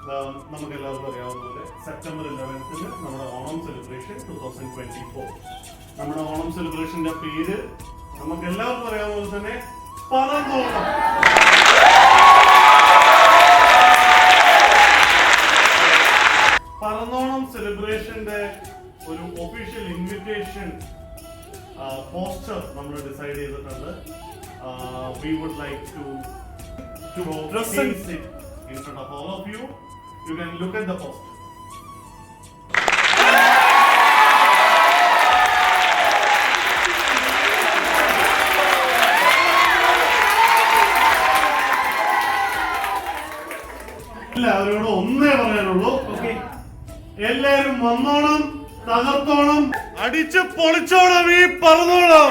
നമുക്ക് എല്ലാവർക്കും അറിയാവുന്ന പോലെ സെപ്റ്റംബർ 11 നമ്മുടെ ഓണം സെലിബ്രേഷൻ 2024. നമ്മുടെ ഓണം സെലിബ്രേഷന്റെ പേര് നമുക്ക് എല്ലാവർക്കും അറിയാവുന്ന പോലെ തന്നെ പറന്നോണം. പറന്നോണം സെലിബ്രേഷന്റെ ഒരു ഒഫീഷ്യൽ ഇൻവിറ്റേഷൻ പോസ്റ്റർ നമ്മൾ ഡിസൈഡ് ചെയ്തിട്ടുണ്ട്. We would like to present it in front of all of you. You can look at the poster. എല്ലാവരോടും ഒന്നേ പറയാനുള്ളൂ, എല്ലാരും വന്നോണം, തകർത്തോണം, അടിച്ച് പൊളിച്ചോണം ഈ പറന്നോണം.